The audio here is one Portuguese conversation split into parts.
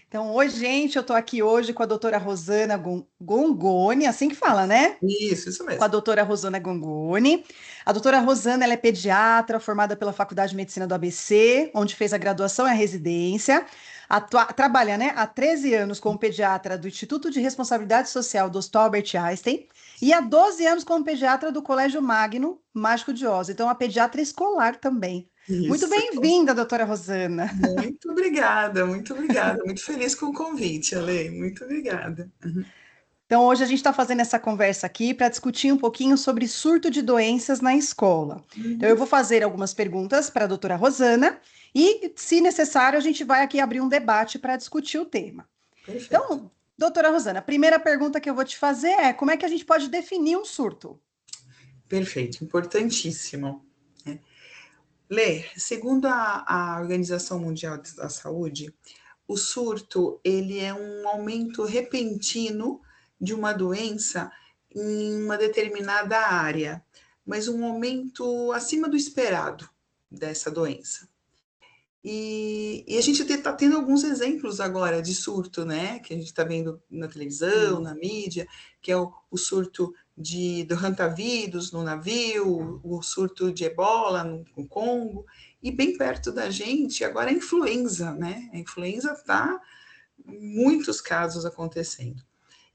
Então, oi, gente, eu estou aqui hoje com a doutora Rosana Gongoni, assim que fala, né? Isso Com a mesmo. doutora Rosana Gongoni. A doutora Rosana, ela é pediatra, formada pela Faculdade de Medicina do ABC, onde fez a graduação e a residência. Trabalha, né, há 13 anos como pediatra do Instituto de Responsabilidade Social do Hospital Albert Einstein e há 12 anos como pediatra do Colégio Magno Mágico de Oz. Então, a pediatra escolar também. Muito Isso. bem-vinda, doutora Rosana. Muito obrigada, muito obrigada. Muito feliz com o convite, Ale. Muito obrigada. Então, hoje a gente está fazendo essa conversa aqui para discutir um pouquinho sobre surto de doenças na escola. Então, eu Uhum. vou fazer algumas perguntas para a doutora Rosana e, se necessário, a gente vai aqui abrir um debate para discutir o tema. Perfeito. Então, doutora Rosana, a primeira pergunta que eu vou te fazer é como é que a gente pode definir um surto? Perfeito. Importantíssimo. Lê, segundo a Organização Mundial da Saúde, o surto ele é um aumento repentino de uma doença em uma determinada área, mas um aumento acima do esperado dessa doença. E a gente está tendo alguns exemplos agora de surto, né? Que a gente está vendo na televisão, Sim. na mídia, que é o surto do hantavirus no navio, o surto de ebola no Congo, e bem perto da gente agora a influenza, né? A influenza está muitos casos acontecendo.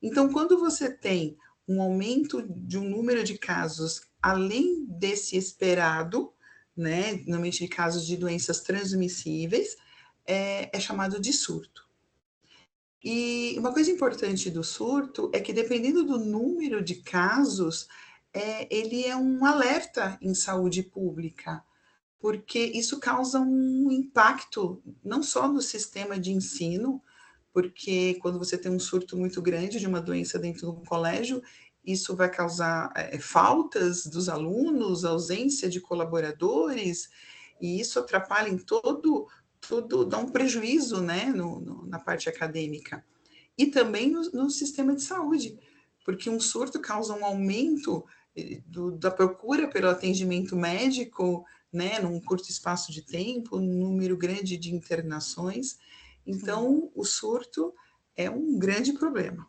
Então, quando você tem um aumento de um número de casos além desse esperado, né, normalmente de casos de doenças transmissíveis, é chamado de surto. E uma coisa importante do surto é que, dependendo do número de casos, ele é um alerta em saúde pública, porque isso causa um impacto não só no sistema de ensino, porque quando você tem um surto muito grande de uma doença dentro de um colégio, isso vai causar faltas dos alunos, ausência de colaboradores, e isso atrapalha em todo dá um prejuízo, né, na parte acadêmica. E também no sistema de saúde, porque um surto causa um aumento da procura pelo atendimento médico, né, num curto espaço de tempo, um número grande de internações. Sim. Então, o surto é um grande problema.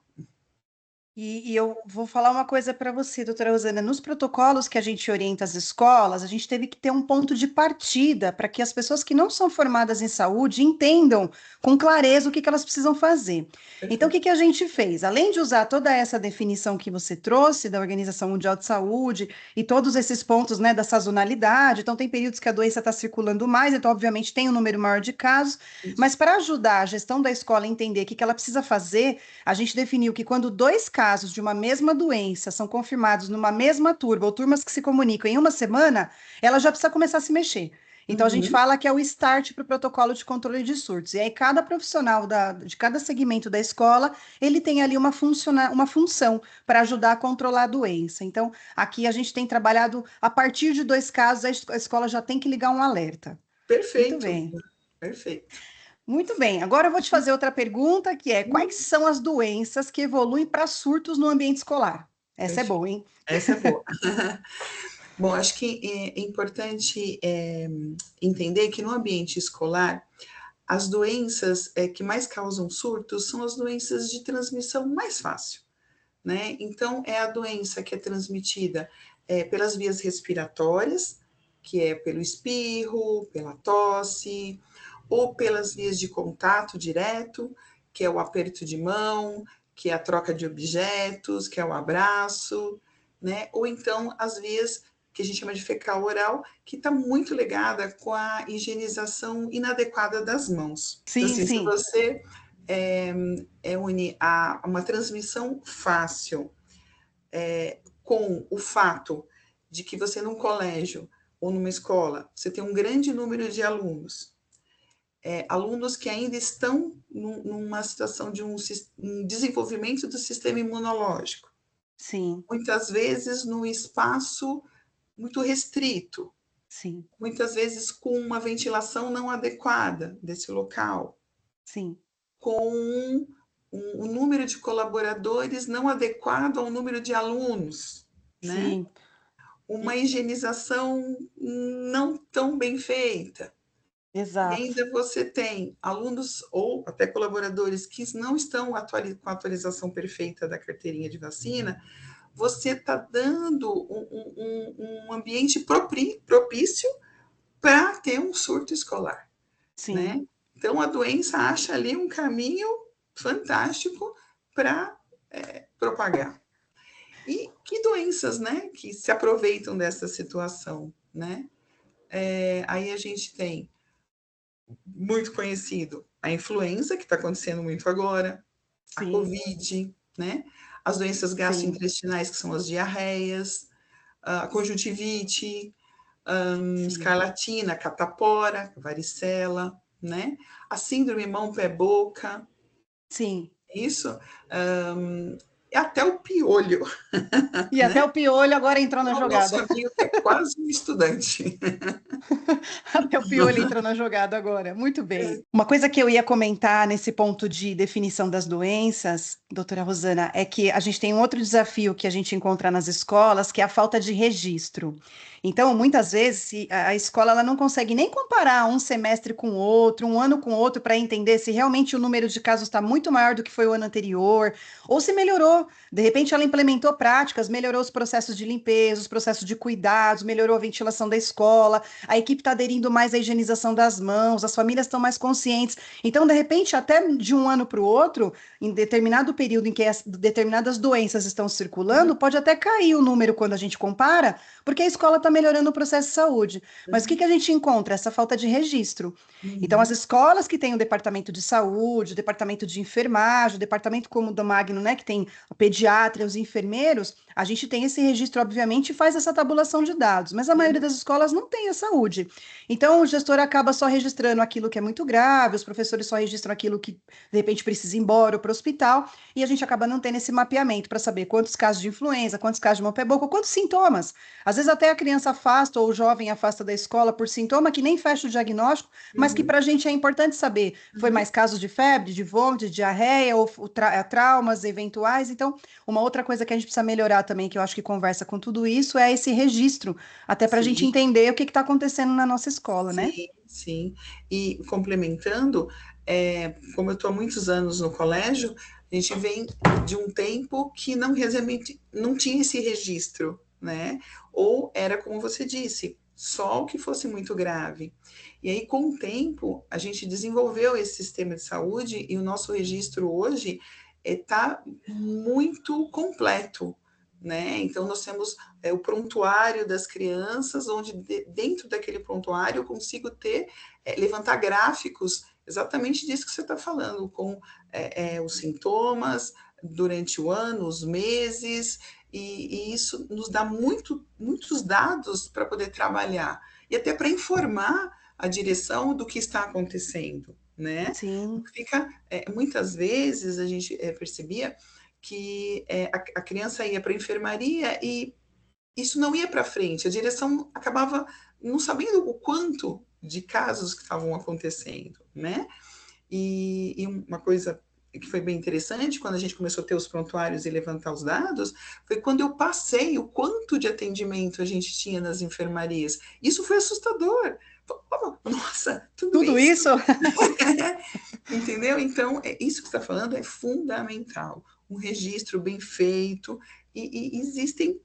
E eu vou falar uma coisa para você, doutora Rosana. Nos protocolos que a gente orienta as escolas, a gente teve que ter um ponto de partida para que as pessoas que não são formadas em saúde entendam com clareza o que elas precisam fazer. Então, o que Perfeito. que a gente fez? Além de usar toda essa definição que você trouxe da Organização Mundial de Saúde e todos esses pontos, né, da sazonalidade, então tem períodos que a doença está circulando mais, então, obviamente, tem um número maior de casos, Isso. mas para ajudar a gestão da escola a entender o que que ela precisa fazer, a gente definiu que quando dois casos de uma mesma doença são confirmados numa mesma turma, ou turmas que se comunicam em uma semana, ela já precisa começar a se mexer. Então, a gente Uhum. fala que é o start para o protocolo de controle de surtos. E aí, cada profissional de cada segmento da escola, ele tem ali uma função para ajudar a controlar a doença. Então, aqui a gente tem trabalhado, a partir de dois casos, a escola já tem que ligar um alerta. Muito Perfeito. bem. Perfeito. Muito bem, agora eu vou te fazer outra pergunta, que é: quais são as doenças que evoluem para surtos no ambiente escolar? Essa é Perfeito. boa, hein? Essa é boa. Bom, acho que é importante entender que no ambiente escolar, as doenças que mais causam surtos são as doenças de transmissão mais fácil, né? Então, é a doença que é transmitida pelas vias respiratórias, que é pelo espirro, pela tosse, ou pelas vias de contato direto, que é o aperto de mão, que é a troca de objetos, que é o abraço, né? Ou então as vias que a gente chama de fecal oral, que está muito ligada com a higienização inadequada das mãos. Então, Sim, assim, se sim, você é, une uma transmissão fácil com o fato de que você num colégio ou numa escola, você tem um grande número de alunos, alunos que ainda estão numa situação de um desenvolvimento do sistema imunológico, sim, muitas vezes num espaço muito restrito, sim, muitas vezes com uma ventilação não adequada desse local, sim, com um número de colaboradores não adequado ao número de alunos, né? sim. Uma E- higienização não tão bem feita. E Exato. ainda você tem alunos ou até colaboradores que não estão com a atualização perfeita da carteirinha de vacina, você está dando um ambiente propício para ter um surto escolar, Sim, né? Então, a doença acha ali um caminho fantástico para propagar. E que doenças, né, que se aproveitam dessa situação, né? Aí a gente tem muito conhecido a influenza, que está acontecendo muito agora, a sim, Covid, né? As doenças sim, gastrointestinais, que são as diarreias, a conjuntivite, sim, escarlatina, catapora, varicela, né? A síndrome mão, pé, boca, sim. isso, e até o piolho, E até né? o piolho agora entrou na O nosso jogada. amigo que é quase um estudante. Até o piolho entrou na jogada agora. Muito bem. Uma coisa que eu ia comentar nesse ponto de definição das doenças, doutora Rosana, é que a gente tem um outro desafio que a gente encontra nas escolas, que é a falta de registro. Então, muitas vezes, a escola ela não consegue nem comparar um semestre com o outro, um ano com o outro, para entender se realmente o número de casos está muito maior do que foi o ano anterior, ou se melhorou. De repente, ela implementou práticas, melhorou os processos de limpeza, os processos de cuidados, melhorou a ventilação da escola, a equipe está aderindo mais à higienização das mãos, as famílias estão mais conscientes. Então, de repente, até de um ano para o outro, em determinado período em que determinadas doenças estão circulando, pode até cair o número quando a gente compara, porque a escola está melhorando o processo de saúde. Mas o que a gente encontra? Essa falta de registro. Então, as Uhum, escolas que têm o departamento de saúde, o departamento de enfermagem, o departamento como o do Magno, né, que tem a pediatra, os enfermeiros, a gente tem esse registro, obviamente, e faz essa tabulação de dados, mas a maioria uhum, das escolas não tem a saúde. Então, o gestor acaba só registrando aquilo que é muito grave, os professores só registram aquilo que, de repente, precisa ir embora para o hospital, e a gente acaba não tendo esse mapeamento para saber quantos casos de influenza, quantos casos de mão pé boca, quantos sintomas. Às vezes até a criança afasta ou o jovem afasta da escola por sintoma que nem fecha o diagnóstico, mas que uhum, para a gente é importante saber. Foi uhum. mais casos de febre, de vômito, de diarreia ou traumas eventuais. Então, uma outra coisa que a gente precisa melhorar também, que eu acho que conversa com tudo isso, é esse registro, até para a gente Sim, entender o que está acontecendo na nossa escola, né? sim, sim. E complementando, como eu estou há muitos anos no colégio, a gente vem de um tempo que não tinha esse registro, né? Ou era como você disse, só o que fosse muito grave. E aí, com o tempo, a gente desenvolveu esse sistema de saúde e o nosso registro hoje está muito completo, né? Então, nós temos o prontuário das crianças, onde dentro daquele prontuário eu consigo levantar gráficos exatamente disso que você está falando, com os sintomas durante o ano, os meses, e isso nos dá muitos dados para poder trabalhar e até para informar a direção do que está acontecendo, né? Sim, Fica, muitas vezes a gente percebia que a criança ia para a enfermaria e isso não ia para frente, a direção acabava não sabendo o quanto de casos que estavam acontecendo, né? E uma coisa que foi bem interessante, quando a gente começou a ter os prontuários e levantar os dados, foi quando eu passei o quanto de atendimento a gente tinha nas enfermarias. Isso foi assustador. Nossa, tudo tudo isso? isso. Entendeu? Então, isso que você está falando é fundamental. Um registro bem feito, e existem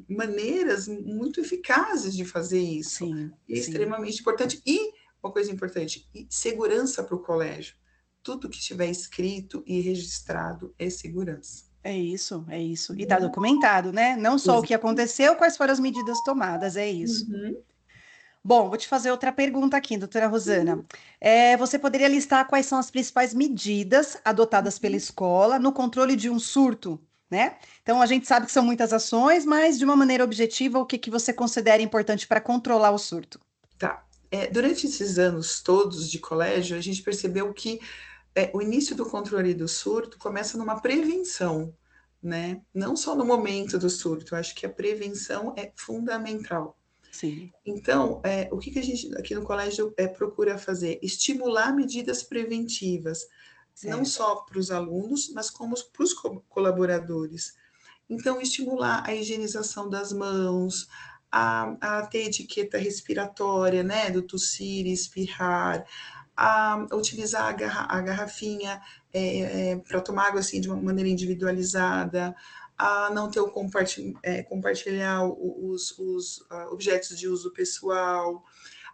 maneiras muito eficazes de fazer isso. Sim, É sim. extremamente importante. E uma coisa importante, segurança para o colégio. Tudo que estiver escrito e registrado é segurança. É isso, é isso. E está documentado, né? Não só o que aconteceu, quais foram as medidas tomadas, é isso. Uhum. Bom, vou te fazer outra pergunta aqui, doutora Rosana. Você poderia listar quais são as principais medidas adotadas pela escola no controle de um surto, né? Então, a gente sabe que são muitas ações, mas de uma maneira objetiva, o que que você considera importante para controlar o surto? Tá. Durante esses anos todos de colégio, a gente percebeu que o início do controle do surto começa numa prevenção, né? Não só no momento do surto, eu acho que a prevenção é fundamental. Sim, Então, o que a gente aqui no colégio procura fazer? Estimular medidas preventivas, não certo. só para os alunos, mas como para os colaboradores. Então, estimular a higienização das mãos, a ter etiqueta respiratória, né, do tossir e espirrar, a utilizar a garrafinha para tomar água assim de uma maneira individualizada, a não ter o compartilhar os objetos de uso pessoal,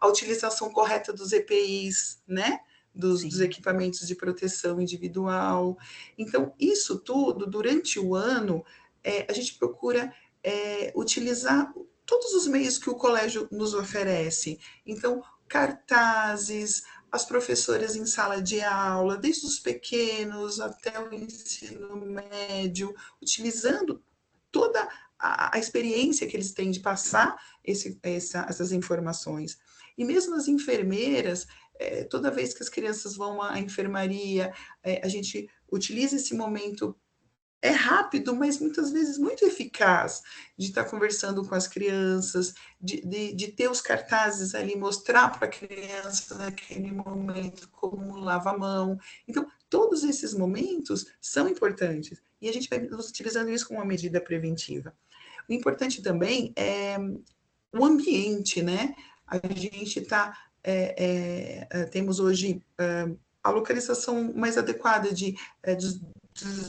a utilização correta dos EPIs, né? Dos equipamentos de proteção individual. Então, isso tudo, durante o ano, a gente procura utilizar todos os meios que o colégio nos oferece. Então, cartazes, as professoras em sala de aula, desde os pequenos até o ensino médio, utilizando toda a experiência que eles têm de passar essas informações. E mesmo as enfermeiras, toda vez que as crianças vão à enfermaria, a gente utiliza esse momento rápido, mas muitas vezes muito eficaz, de estar conversando com as crianças, de ter os cartazes ali, mostrar para a criança naquele momento como lava a mão. Então, todos esses momentos são importantes, e a gente vai utilizando isso como uma medida preventiva. O importante também é o ambiente, né? A gente temos hoje a localização mais adequada dos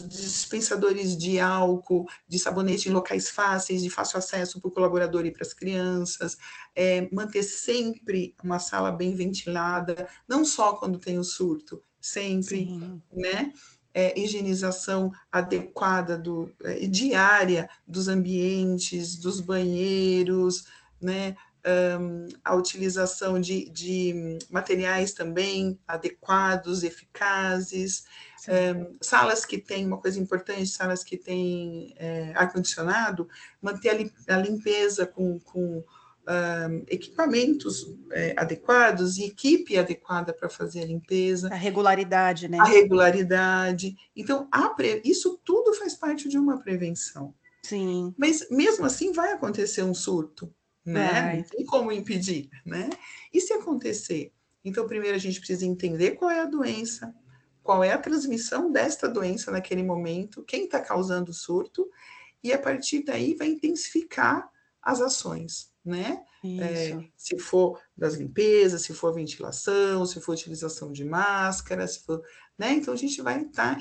dispensadores de álcool, de sabonete em locais fáceis, de fácil acesso para o colaborador e para as crianças, manter sempre uma sala bem ventilada, não só quando tem o surto, sempre, né? Higienização adequada diária dos ambientes, dos banheiros, né? A utilização de materiais também adequados, eficazes, salas que têm, uma coisa importante, salas que têm ar-condicionado, manter a limpeza com equipamentos adequados e equipe adequada para fazer a limpeza. A regularidade, né? A regularidade. Então, isso tudo faz parte de uma prevenção. Sim. Mas, mesmo assim, vai acontecer um surto, né? Não tem como impedir, né? E se acontecer? Então, primeiro a gente precisa entender qual é a doença, qual é a transmissão desta doença naquele momento, quem está causando o surto, e a partir daí vai intensificar as ações, né? Se for das limpezas, se for ventilação, se for utilização de máscara, se for, né? Então a gente vai estar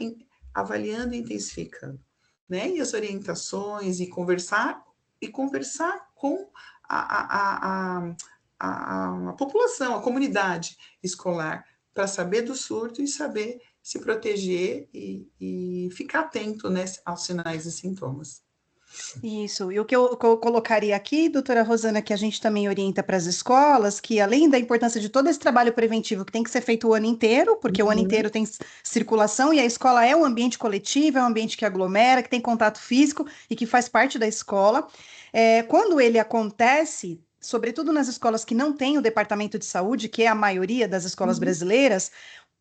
avaliando e intensificando, né? E as orientações e conversar com a população, a comunidade escolar, para saber do surto e saber se proteger e ficar atento, né, aos sinais e sintomas. Isso, e o que eu colocaria aqui, doutora Rosana, que a gente também orienta para as escolas, que além da importância de todo esse trabalho preventivo que tem que ser feito o ano inteiro, porque o ano inteiro tem circulação e a escola é um ambiente coletivo, é um ambiente que aglomera, que tem contato físico e que faz parte da escola. Quando ele acontece, sobretudo nas escolas que não têm o departamento de saúde, que é a maioria das escolas brasileiras,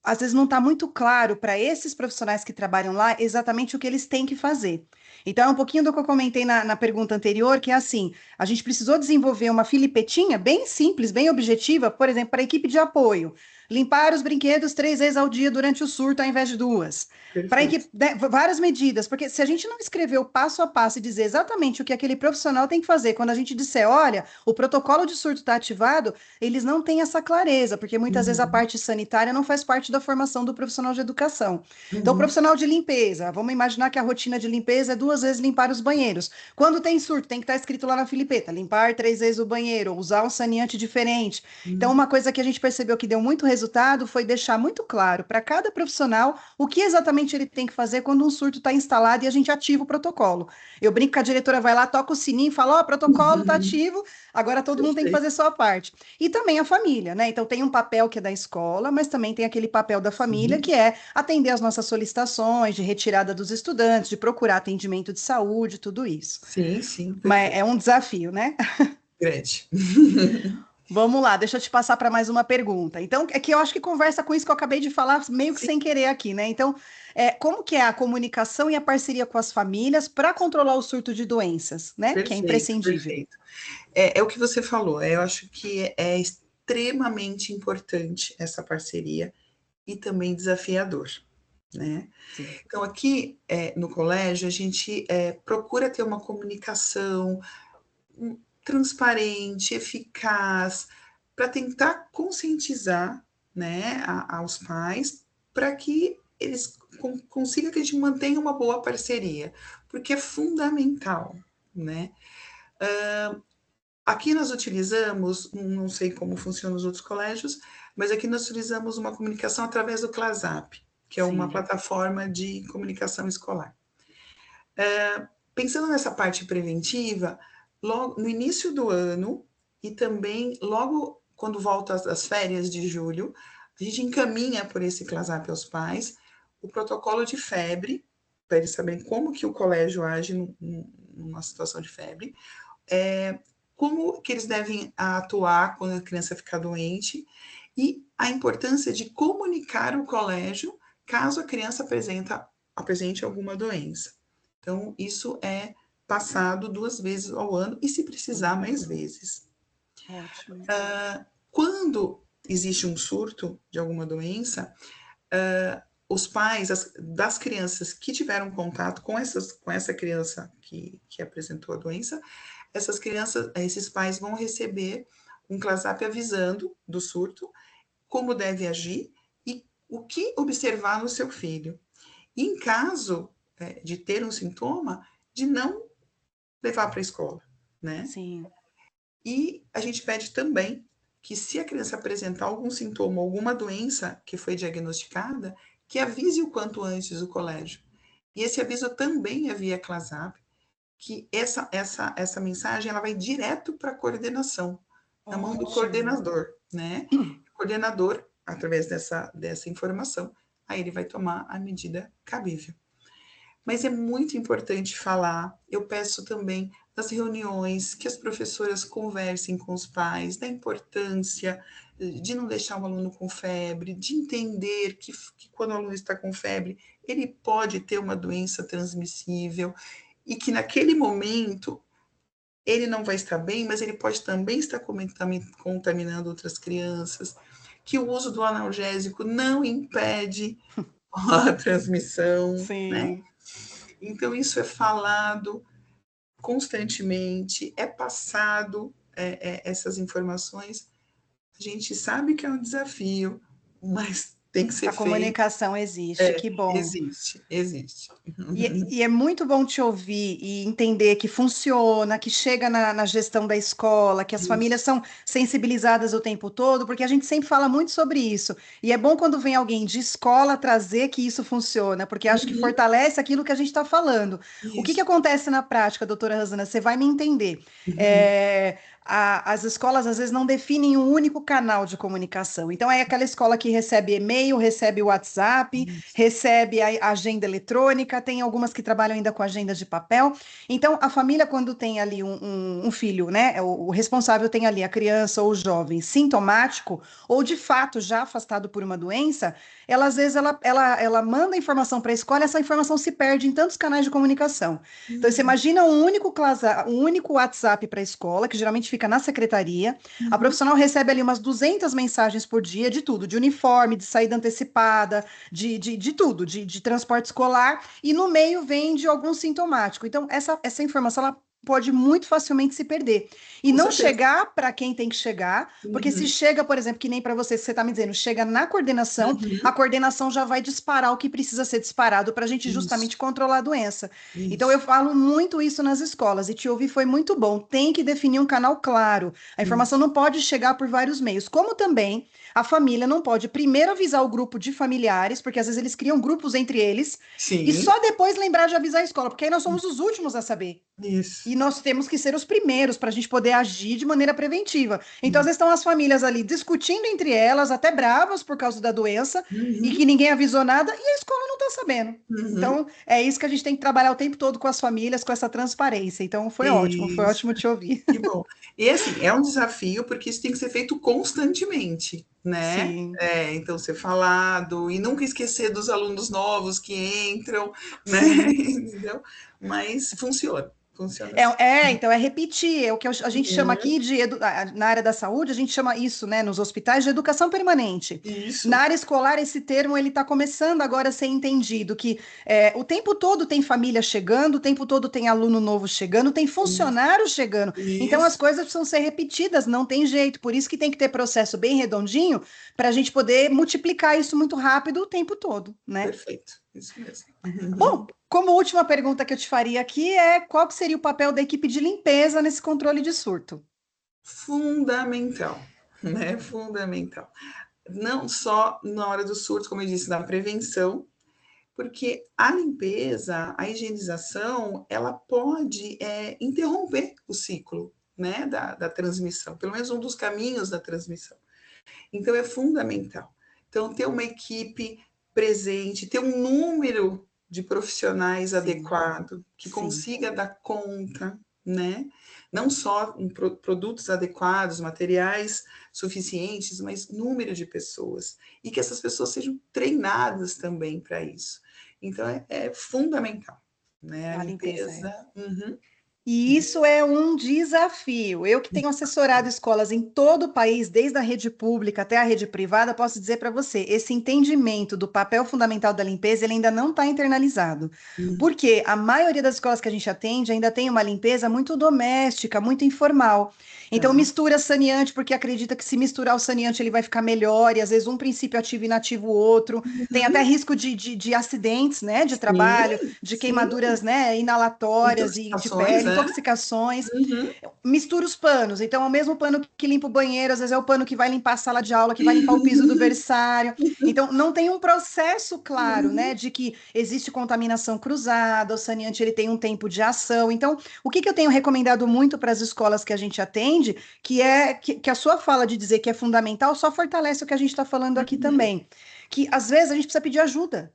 às vezes não está muito claro para esses profissionais que trabalham lá exatamente o que eles têm que fazer. Então, é um pouquinho do que eu comentei na pergunta anterior, que é assim: a gente precisou desenvolver uma filipetinha bem simples, bem objetiva, por exemplo, para a equipe de apoio. Limpar os brinquedos 3 vezes ao dia durante o surto, ao invés de 2. Para equipe, várias medidas, porque se a gente não escrever o passo a passo e dizer exatamente o que aquele profissional tem que fazer, quando a gente disser, olha, o protocolo de surto está ativado, eles não têm essa clareza, porque muitas vezes a parte sanitária não faz parte da formação do profissional de educação. Então, o profissional de limpeza, vamos imaginar que a rotina de limpeza é 2 vezes limpar os banheiros. Quando tem surto, tem que estar escrito lá na filipeta, limpar 3 vezes o banheiro, ou usar um saneante diferente. Então, uma coisa que a gente percebeu que deu muito resultado foi deixar muito claro para cada profissional o que exatamente ele tem que fazer quando um surto está instalado e a gente ativa o protocolo. Eu brinco que a diretora vai lá, toca o sininho e fala, ó, o protocolo está ativo, agora todo mundo tem que fazer a sua parte. E também a família, né? Então tem um papel que é da escola, mas também tem aquele papel da família, que é atender as nossas solicitações de retirada dos estudantes, de procurar atendimento de saúde, tudo isso. Sim, sim, Mas perfeito. é um desafio, né? Grande. Vamos lá, deixa eu te passar para mais uma pergunta. Então, é que eu acho que conversa com isso que eu acabei de falar, meio que Sim, sem querer aqui, né? Então, como que é a comunicação e a parceria com as famílias para controlar o surto de doenças, né? Que é perfeito, imprescindível. perfeito. É o que você falou, eu acho que é extremamente importante essa parceria e também desafiador, né? Sim. Então, aqui no colégio, a gente procura ter uma comunicação transparente, eficaz, para tentar conscientizar, né, aos pais, para que eles consigam que a gente mantenha uma boa parceria, porque é fundamental, né? Aqui nós utilizamos, não sei como funciona nos outros colégios, mas aqui nós utilizamos uma comunicação através do ClaSap, que é uma Sim. plataforma de comunicação escolar. Pensando nessa parte preventiva, logo no início do ano e também logo quando volta as férias de julho, a gente encaminha por esse ClaSap aos pais o protocolo de febre, para eles saberem como que o colégio age numa situação de febre, como que eles devem atuar quando a criança ficar doente e a importância de comunicar o colégio caso a criança apresente alguma doença. Então, isso é passado 2 vezes ao ano e, se precisar, mais vezes. Ótimo. Quando existe um surto de alguma doença, os pais das crianças que tiveram contato com essa criança que apresentou a doença, esses pais vão receber um ClaSap avisando do surto, como deve agir e o que observar no seu filho. E em caso de ter um sintoma, de não levar para a escola, né? Sim. E a gente pede também que, se a criança apresentar algum sintoma, alguma doença que foi diagnosticada, que avise o quanto antes o colégio. E esse aviso também é via ClaSap, que essa mensagem ela vai direto para a coordenação, na mão do Ótimo. coordenador, né? O coordenador, através dessa informação, aí ele vai tomar a medida cabível. Mas é muito importante falar, eu peço também nas reuniões que as professoras conversem com os pais da importância de não deixar o aluno com febre, de entender que quando o aluno está com febre, ele pode ter uma doença transmissível e que naquele momento ele não vai estar bem, mas ele pode também estar contaminando outras crianças, que o uso do analgésico não impede a transmissão, né? Sim. Então, isso é falado constantemente, é passado essas informações. A gente sabe que é um desafio, mas tem que ser A feito. comunicação existe, que bom. Existe, existe. E é muito bom te ouvir e entender que funciona, que chega na gestão da escola, que as famílias Isso. são sensibilizadas o tempo todo, porque a gente sempre fala muito sobre isso. E é bom quando vem alguém de escola trazer que isso funciona, porque acho que Uhum, fortalece aquilo que a gente está falando. O que isso. acontece na prática, doutora Rosana? Você vai me entender. Uhum, É, as escolas às vezes não definem um único canal de comunicação. Então, é aquela escola que recebe e-mail, recebe WhatsApp, isso. recebe a agenda eletrônica, tem algumas que trabalham ainda com agenda de papel. Então, a família, quando tem ali um filho, né, o responsável tem ali a criança ou o jovem sintomático, ou de fato já afastado por uma doença, ela às vezes ela manda informação para a escola e essa informação se perde em tantos canais de comunicação. Então, você Uhum, imagina um único WhatsApp para a escola, que geralmente fica na secretaria. A uhum, profissional recebe ali umas 200 mensagens por dia de tudo, de uniforme, de saída antecipada, de tudo, de transporte escolar, e no meio vem de algum sintomático. Então, essa informação ela pode muito facilmente se perder. E com não certeza. chegar para quem tem que chegar, porque se Uhum, chega, por exemplo, que nem para você, que você está me dizendo, chega na coordenação, a uhum, coordenação já vai disparar o que precisa ser disparado para a gente isso, justamente controlar a doença. Então, eu isso, falo muito isso nas escolas, e te ouvir foi muito bom. Tem que definir um canal claro. A informação isso. não pode chegar por vários meios, como também a família não pode primeiro avisar o grupo de familiares, porque às vezes eles criam grupos entre eles, e Sim, só depois lembrar de avisar a escola, porque aí nós somos os últimos a saber. isso, E nós temos que ser os primeiros para a gente poder agir de maneira preventiva. Então, às isso. vezes, estão as famílias ali discutindo entre elas, até bravas por causa da doença, e Uhum, que ninguém avisou nada, e a escola não está sabendo. uhum, Então, é isso que a gente tem que trabalhar o tempo todo com as famílias, com essa transparência. Então, foi isso. ótimo te ouvir. Que bom. E assim, é um desafio porque isso tem que ser feito constantemente, né? Sim. Então, ser falado e nunca esquecer dos alunos novos que entram, né? Sim. Entendeu? Mas funciona. funciona assim. Então é repetir, é o que a gente chama Uhum. aqui na área da saúde, a gente chama isso, né, nos hospitais de educação permanente. Na Isso. área escolar, esse termo ele está começando agora a ser entendido, que o tempo todo tem família chegando, o tempo todo tem aluno novo chegando, tem funcionário chegando. Então as Isso. coisas precisam ser repetidas, não tem jeito. Por isso que tem que ter processo bem redondinho para a gente poder multiplicar isso muito rápido o tempo todo, né? Perfeito. Isso mesmo. Bom, como última pergunta que eu te faria aqui é qual que seria o papel da equipe de limpeza nesse controle de surto? Fundamental, né? Fundamental. Não só na hora do surto, como eu disse, na prevenção, porque a limpeza, a higienização, ela pode interromper o ciclo, né, da transmissão, pelo menos um dos caminhos da transmissão. Então, é fundamental. Então, ter uma equipe presente, ter um número de profissionais Sim, adequado, que sim. consiga dar conta, né? Não só produtos adequados, materiais suficientes, mas número de pessoas. E que essas pessoas sejam treinadas também para isso. Então, é fundamental, né? A A limpeza é. limpeza. Uhum. E isso é um desafio. Eu que tenho assessorado escolas em todo o país, desde a rede pública até a rede privada, posso dizer para você, esse entendimento do papel fundamental da limpeza, ele ainda não está internalizado. Porque a maioria das escolas que a gente atende ainda tem uma limpeza muito doméstica, muito informal. Então Tá. mistura saneante porque acredita que se misturar o saneante ele vai ficar melhor, e às vezes um princípio ativo e inativa o outro. Tem até Uhum. risco de acidentes, né, de trabalho, Sim, de sim. queimaduras, né, inalatórias e de Intoxicações, pele, né? intoxicações. Uhum. Mistura os panos. Então, é o mesmo pano que limpa o banheiro, às vezes é o pano que vai limpar a sala de aula, que vai limpar o piso do berçário. Então, não tem um processo claro, né, de que existe contaminação cruzada, o saneante ele tem um tempo de ação. Então, o que eu tenho recomendado muito para as escolas que a gente atende, que é que a sua fala de dizer que é fundamental, só fortalece o que a gente está falando aqui também. Que às vezes a gente precisa pedir ajuda.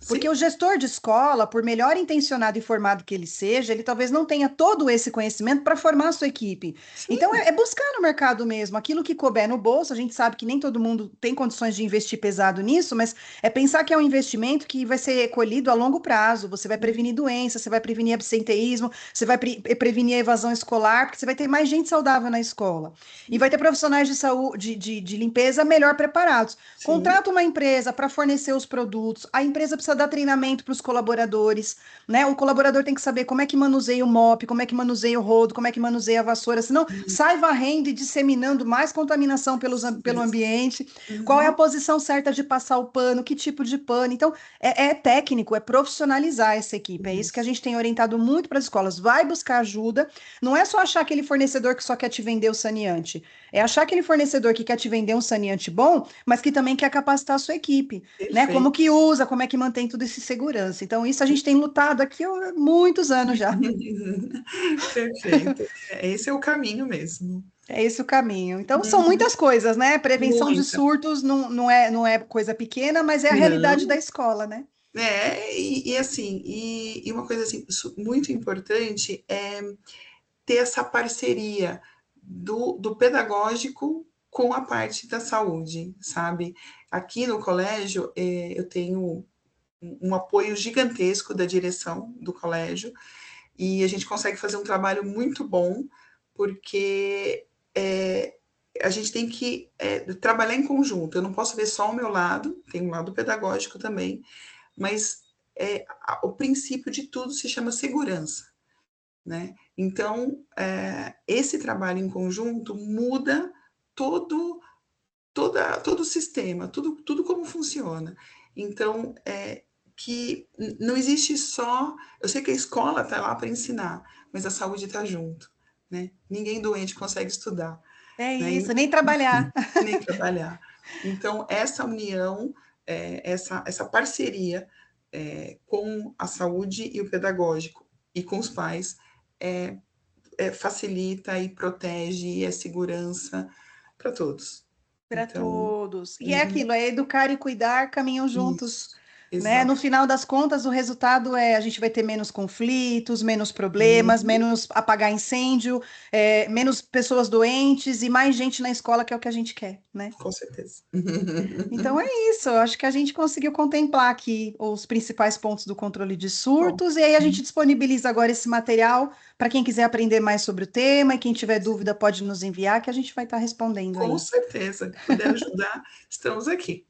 Porque Sim, o gestor de escola, por melhor intencionado e formado que ele seja, ele talvez não tenha todo esse conhecimento para formar a sua equipe. Então, sim, é buscar no mercado mesmo aquilo que couber no bolso. A gente sabe que nem todo mundo tem condições de investir pesado nisso, mas é pensar que é um investimento que vai ser colhido a longo prazo. Você vai prevenir doenças, você vai prevenir absenteísmo, você vai prevenir a evasão escolar, porque você vai ter mais gente saudável na escola. E vai ter profissionais de saúde, de limpeza melhor preparados. sim. Contrata uma empresa para fornecer os produtos, a empresa precisa dar treinamento para os colaboradores, né? O colaborador tem que saber como é que manuseia o mop, como é que manuseia o rodo, como é que manuseia a vassoura, senão sai varrendo e disseminando mais contaminação Isso pelo mesmo. ambiente. Qual é a Uhum. posição certa de passar o pano, que tipo de pano? Então, é técnico, é profissionalizar essa equipe. É isso que a Isso. gente tem orientado muito para as escolas. Vai buscar ajuda, não é só achar aquele fornecedor que só quer te vender o saneante. É achar aquele fornecedor que quer te vender um saneante bom, mas que também quer capacitar a sua equipe, né? Como Perfeito. que usa, como é que mantém tudo isso em segurança. Então, isso a gente tem lutado aqui há muitos anos já. Perfeito. Esse é o caminho mesmo. É esse o caminho. Então, são Uhum. muitas coisas, né? Prevenção de Muita. surtos não é coisa pequena, mas é a realidade da Não. escola, né? E assim, e uma coisa assim, muito importante é ter essa parceria do pedagógico com a parte da saúde, sabe? Aqui no colégio, eu tenho um apoio gigantesco da direção do colégio e a gente consegue fazer um trabalho muito bom, porque a gente tem que trabalhar em conjunto. Eu não posso ver só o meu lado, tem um lado pedagógico também, mas o princípio de tudo se chama segurança, né? Então, esse trabalho em conjunto muda todo, todo o sistema, tudo como funciona. Então, que não existe só. Eu sei que a escola está lá para ensinar, mas a saúde está junto. Né? Ninguém doente consegue estudar, É né? isso, nem trabalhar. Nem trabalhar. Então, essa união, essa parceria com a saúde e o pedagógico e com os pais facilita e protege e é segurança para todos. Para Então, todos. E é uhum, aquilo, é educar e cuidar caminham juntos. isso, né? No Exato. final das contas, o resultado é a gente vai ter menos conflitos, menos problemas, Uhum, menos apagar incêndio, menos pessoas doentes e mais gente na escola, que é o que a gente quer, né? com certeza. Então é isso, eu acho que a gente conseguiu contemplar aqui os principais pontos do controle de Bom, surtos, e aí a gente disponibiliza agora esse material para quem quiser aprender mais sobre o tema, e quem tiver dúvida pode nos enviar, que a gente vai estar respondendo com aí. certeza. Puder ajudar, estamos aqui.